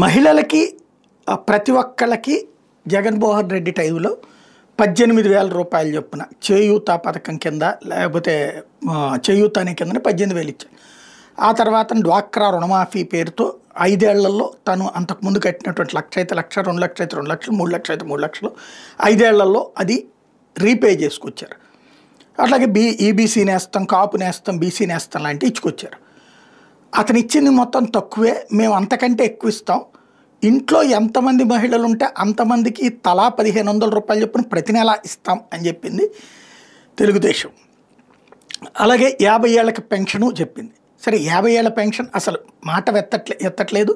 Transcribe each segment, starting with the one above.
మహిళలకి ప్రతి ఒక్కళ్ళకి జగన్మోహన్ రెడ్డి టైంలో 18,000 రూపాయలు చొప్పున చేయూత పథకం కింద లేకపోతే చేయూత అనే కిందనే 18,000 ఇచ్చారు. ఆ తర్వాత డ్వాక్రా రుణమాఫీ పేరుతో 5 ఏళ్లలో తను అంతకుముందు కట్టినటువంటి లక్ష అయితే లక్ష, 2 లక్షలు అయితే 2 లక్షలు, 3 లక్షలు అయితే 3 లక్షలు 5 ఏళ్లలో అది రీపే చేసుకొచ్చారు. అట్లాగే ఈబీసీ నేస్తం, కాపు నేస్తం, బీసీ నేస్తం లాంటివి ఇచ్చుకొచ్చారు. అతను ఇచ్చింది మొత్తం తక్కువే, మేము అంతకంటే ఎక్కువ ఇస్తాం, ఇంట్లో ఎంతమంది మహిళలు ఉంటే అంతమందికి తలా 1,500 రూపాయలు చొప్పున ప్రతి నెల ఇస్తాం అని చెప్పింది తెలుగుదేశం. అలాగే 50 ఏళ్ళకి పెన్షను చెప్పింది. సరే 50 ఏళ్ల పెన్షన్ అసలు మాట ఎత్తట్లేదు.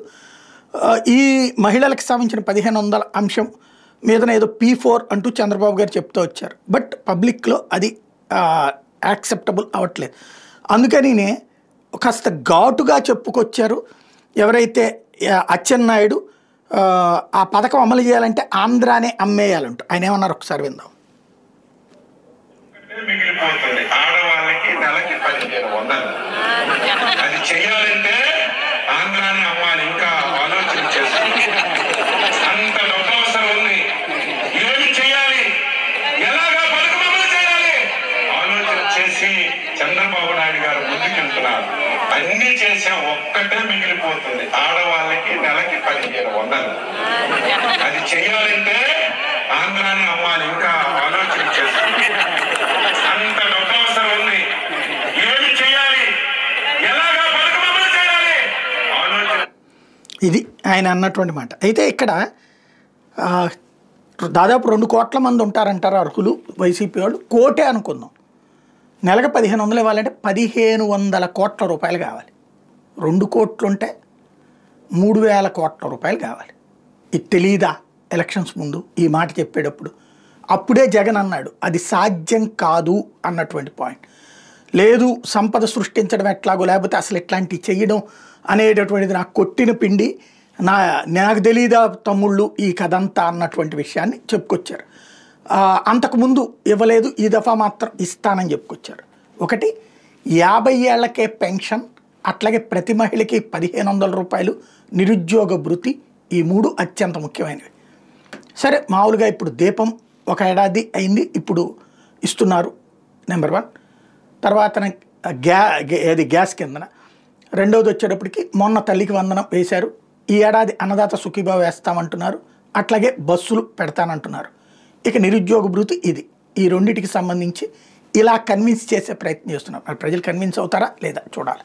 ఈ మహిళలకు సంబంధించిన 1,500 అంశం మీదన ఏదో P4 అంటూ చంద్రబాబు గారు చెప్తూ వచ్చారు. బట్ పబ్లిక్లో అది యాక్సెప్టబుల్ అవ్వట్లేదు. అందుకనినే కాస్త ఘాటుగా చెప్పుకొచ్చారు. ఎవరైతే అచ్చెన్నాయుడు ఆ పథకం అమలు చేయాలంటే ఆంధ్రానే అమ్మేయాలంటూ ఆయన ఏమన్నారు ఒకసారి విందాం. మిగిలిపోతుంది ఆడవాళ్ళకి నెలకి 1,500 అది చేయాలంటే ఆంధ్రానే అమ్మాలి. ఇంకా ఆలోచన చేస్తుంది. అంత డబ్బు అవసరం ఉంది. ఏమి చేయాలి, ఎలాగా పథకం అమలు చేయాలి ఆలోచన చేసి చంద్రబాబు నాయుడు గారు ముందుకెళ్తున్నారు. అన్ని చేసే ఒక్కటే మిగిలిపోతుంది ఆడవాళ్ళకి నెలకి 1,500 అది చేయాలంటే ఆంధ్రానే అమ్మాలి. ఇంకా ఆలోచన చేస్తుంది. అంత డబ్బు అవసరం ఉంది. ఏమి చేయాలి, ఎలాగా పథకం అమలు చేయాలి ఆలోచన. ఇది ఆయన అన్నటువంటి మాట. అయితే ఇక్కడ దాదాపు 2 కోట్ల మంది ఉంటారంటారు అర్హులు వైసీపీ వాళ్ళు. కోటే అనుకుందాం, నెలకు 1,500 ఇవ్వాలంటే 1,500 కోట్ల రూపాయలు కావాలి. 2 కోట్లు ఉంటే 3,000 కోట్ల రూపాయలు కావాలి. ఇది తెలీదా ఎలక్షన్స్ ముందు ఈ మాట చెప్పేటప్పుడు? అప్పుడే జగన్ అన్నాడు అది సాధ్యం కాదు అన్నటువంటి పాయింట్. లేదు సంపద సృష్టించడం ఎట్లాగో, లేకపోతే అసలు ఇట్లాంటివి చేయడం అనేటటువంటిది నాకు కొట్టిన పిండి, నాకు తెలీదా తమ్ముళ్ళు ఈ కథంతా అన్నటువంటి విషయాన్ని చెప్పుకొచ్చారు. అంతకుముందు ఇవ్వలేదు, ఈ దఫా మాత్రం ఇస్తానని చెప్పుకొచ్చారు. ఒకటి 50 ఏళ్లకే పెన్షన్, అట్లాగే ప్రతి మహిళకి 1,500 రూపాయలు నిరుద్యోగ భృతి, ఈ 3 అత్యంత ముఖ్యమైనవి. సరే మామూలుగా ఇప్పుడు దీపం 1 ఏడాది అయింది, ఇప్పుడు ఇస్తున్నారు నెంబర్ 1. తర్వాత గ్యాస్ కిందన రెండవది వచ్చేటప్పటికి మొన్న తల్లికి వందనం వేశారు. ఈ ఏడాది అన్నదాత సుఖీభావ వేస్తామంటున్నారు. అట్లాగే బస్సులు పెడతానంటున్నారు. ఇక నిరుద్యోగ భృతి ఇది. ఈ రెండింటికి సంబంధించి ఇలా కన్విన్స్ చేసే ప్రయత్నం చేస్తున్నారు. ప్రజలు కన్విన్స్ అవుతారా లేదా చూడాలి.